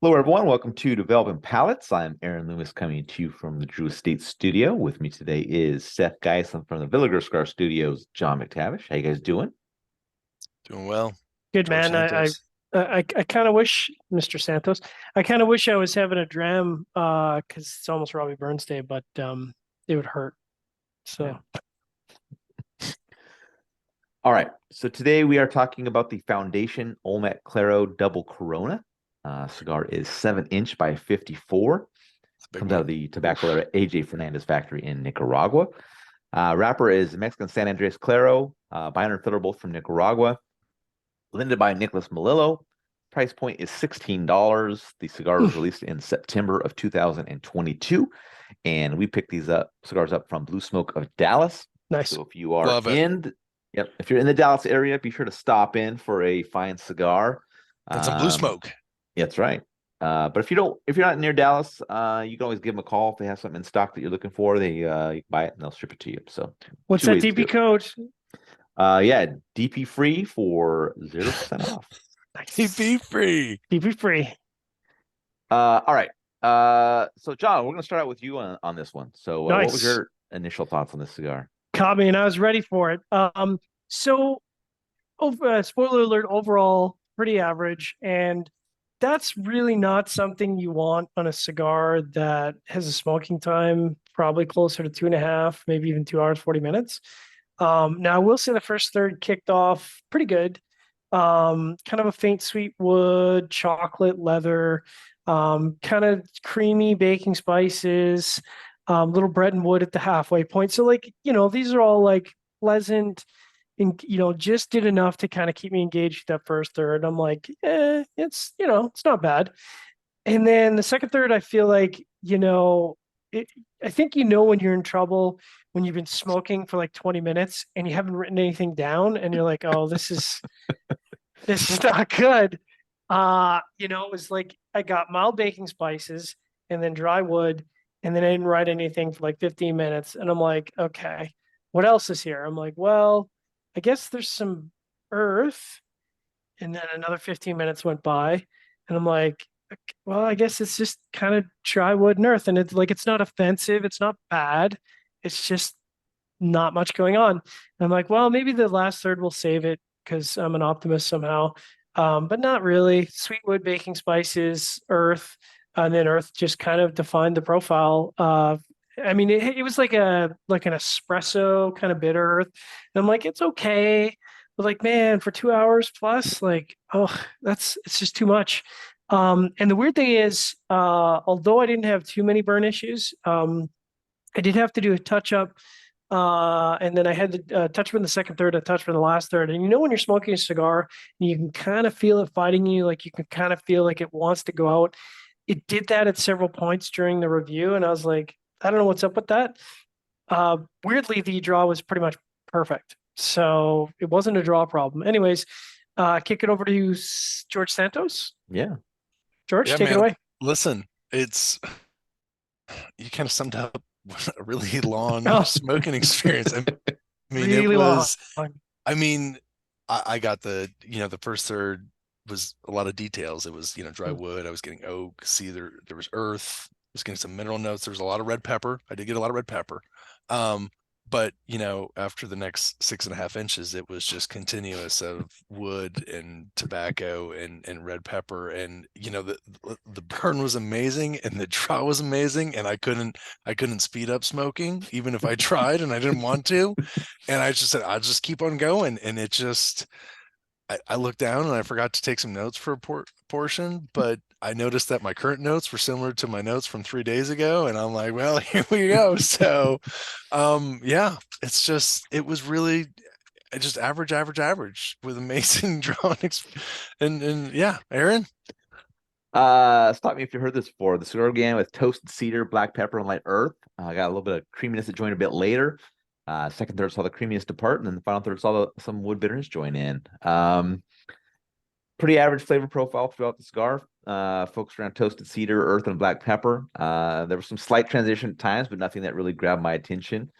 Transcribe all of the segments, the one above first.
Hello, everyone. Welcome to Developing Palates. I'm Aaron Loomis coming to you from the Drew Estate Studio. With me today is Seth Geisler from the Villager Scar Studios, John McTavish. How you guys doing? Doing well. Good George man. Santos. I kind of wish, Mr. Santos, I kind of wish I was having a dram because it's almost Robbie Burns Day, but it would hurt. Yeah. So All right. So today we are talking about the Foundation Olmec Claro Double Corona. Cigar is 7-inch by 54. It's a big Comes out one. of the Tabacalera AJ Fernandez factory in Nicaragua. Wrapper is Mexican San Andres Claro, binder and filler both from Nicaragua. Blended by Nicholas Melillo. Price point is $16. The cigar was released in September of 2022, and we picked these cigars up from Blue Smoke of Dallas. nice. So if you are Love it. if you're in the Dallas area, be sure to stop in for a fine cigar. That's a blue Um, smoke. that's right. But if you're not near Dallas, you can always give them a call if they have something in stock that you're looking for. They you can buy it and they'll ship it to you. So What's two that ways to do DP it. code? Yeah, DP free for 0% off. TP Nice. free. DP free. All right. So John, we're gonna start out with you on this one. So, what was Nice. your initial thoughts on this cigar? Caught me, and I was ready for it. So spoiler alert, overall, pretty average, and that's really not something you want on a cigar that has a smoking time probably closer to 2.5, maybe even 2 hours, 40 minutes. Now, I will say the first third kicked off pretty good. Kind of a faint sweet wood, chocolate, leather, kind of creamy baking spices, little bread and wood at the halfway point. So, like, these are all like pleasant and, just did enough to kind of keep me engaged that first third. I'm like, it's not bad. And then the second third, I feel like, it, I think when you're in trouble when you've been smoking for like 20 minutes and you haven't written anything down and you're like, oh, this is not good. It was like I got mild baking spices and then dry wood, and then I didn't write anything for like 15 minutes. And I'm like, okay, what else is here? I'm like, well, I guess there's some earth. And then another 15 minutes went by, and I'm like, "Okay, well, I guess it's just kind of dry wood and earth. And it's like, it's not offensive, it's not bad. It's just not much going on. And I'm like, well, maybe the last third will save it because I'm an optimist somehow. But not really. Sweetwood, baking spices, earth, and then earth just kind of defined the profile. I mean, it was like an espresso kind of bitter earth. And I'm like, it's okay. But like, man, for 2 hours plus, like, oh, it's just too much. And the weird thing is, although I didn't have too many burn issues, I did have to do a touch up, and then I had to touch up in the second third, a touch up in the last third. And when you're smoking a cigar, you can kind of feel it fighting you, like you can kind of feel like it wants to go out. It did that at several points during the review, and I was like, I don't know what's up with that. Weirdly, the draw was pretty much perfect, so it wasn't a draw problem. Anyways, kick it over to you, George Santos. Yeah. George, Yeah, take it man. away. Listen, you kind of summed up a really long Oh, smoking experience. I mean, it really long. was, I mean, I got the first third was a lot of details. It was, dry wood. I was getting oak. See, there was earth. I was getting some mineral notes. There was a lot of red pepper. I did get a lot of red pepper. But after the next 6.5 inches, it was just continuous of wood and tobacco and red pepper. And the burn was amazing and the draw was amazing. And I couldn't speed up smoking, even if I tried and I didn't want to. And I just said, I'll just keep on going. And it just I looked down and I forgot to take some notes for a portion, but I noticed that my current notes were similar to my notes from 3 days ago, and I'm like, well, here we go. So, yeah, it was really just average, average, average with amazing drawing, and yeah, Aaron. Stop me if you heard this before. The cigar began with toasted cedar, black pepper, and light earth. Got a little bit of creaminess that joined a bit later. Second third saw the creaminess depart, and then the final third saw some wood bitterness join in. Pretty average flavor profile throughout the cigar. Focused around toasted cedar, earth, and black pepper. There was some slight transition at times, but nothing that really grabbed my attention.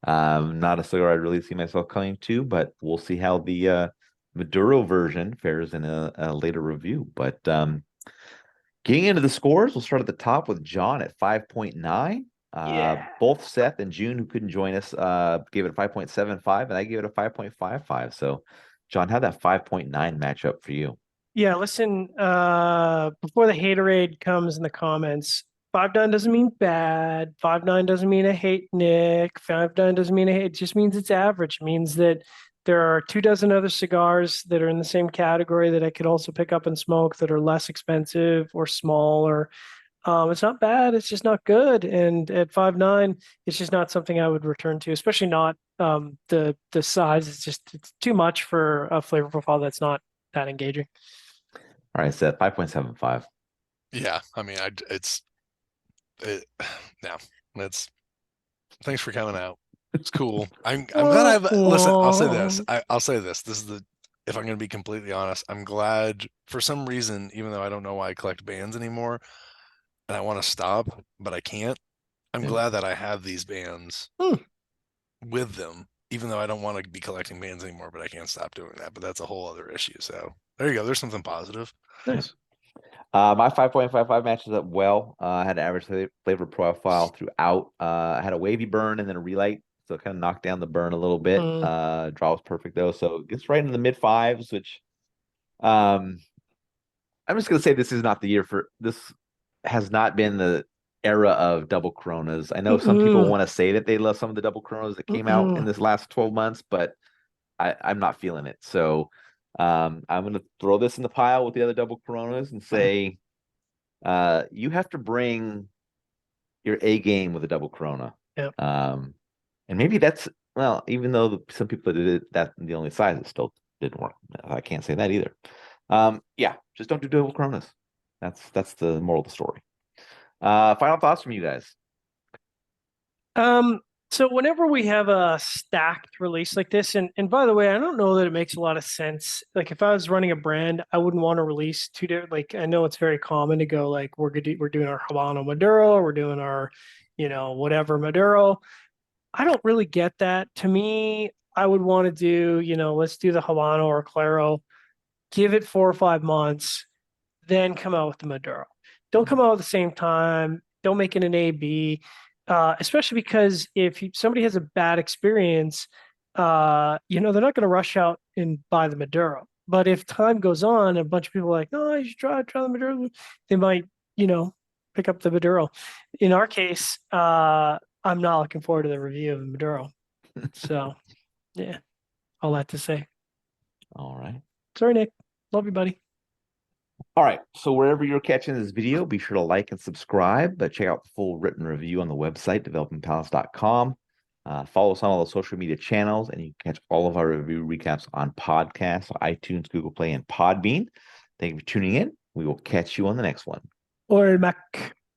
Not a cigar I'd really see myself coming to, but we'll see how the Maduro version fares in a later review. But Getting into the scores, we'll start at the top with John at 5.9. Yeah. Both Seth and June, who couldn't join us, gave it a 5.75, and I gave it a 5.55. So, John, how'd that 5.9 match up for you? Yeah, listen, before the haterade comes in the comments, 5.9 doesn't mean bad. 5.9 doesn't mean I hate Nick. 5.9 doesn't mean I hate, it just means it's average. It means that there are 24 other cigars that are in the same category that I could also pick up and smoke that are less expensive or smaller. It's not bad, it's just not good. And at 5.9, it's just not something I would return to, especially not the size. It's too much for a flavor profile that's not that engaging. All right, Seth, 5.75. Yeah, I mean, no, that's thanks for coming out. It's cool. I'm glad listen. I'll say this. I'll say this. This is if I'm going to be completely honest, I'm glad for some reason, even though I don't know why I collect bands anymore, and I want to stop, but I can't. I'm Yeah. glad that I have these bands with them, even though I don't want to be collecting bands anymore, but I can't stop doing that. But that's a whole other issue. So there you go. There's something positive. Nice. My 5.55 matches up well. I had an average flavor profile throughout. I had a wavy burn and then a relight, so it kind of knocked down the burn a little bit. Draw was perfect though, so it gets right into the mid fives, which I'm just gonna say this is not the year for this. Has not been the era of double Coronas. I know some people want to say that they love some of the double Coronas that came out in this last 12 months, but I'm not feeling it. So I'm gonna throw this in the pile with the other double Coronas and say you have to bring your A game with a double Corona. Yep. And maybe that's well, even though some people did it, that's the only size, it still didn't work. I can't say that either. Yeah, just don't do double Coronas. That's the moral of the story. Final thoughts from you guys. So whenever we have a stacked release like this, and by the way, I don't know that it makes a lot of sense. Like if I was running a brand, I wouldn't want to release two different. Like I know it's very common to go like we're doing our Habano Maduro, we're doing our, whatever Maduro. I don't really get that. To me, I would want to do, let's do the Habano or Claro, give it 4 or 5 months, then come out with the Maduro. Don't come out at the same time. Don't make it an A/B, especially because if somebody has a bad experience, they're not going to rush out and buy the Maduro. But if time goes on, a bunch of people are like, no, you should try the Maduro. They might, pick up the Maduro. In our case, I'm not looking forward to the review of the Maduro. So, yeah, all that to say. All right. Sorry, Nick. Love you, buddy. All right. So wherever you're catching this video, be sure to like and subscribe. But check out the full written review on the website, developingpalates.com. Follow us on all the social media channels, and you can catch all of our review recaps on podcasts, iTunes, Google Play, and Podbean. Thank you for tuning in. We will catch you on the next one. Olmec.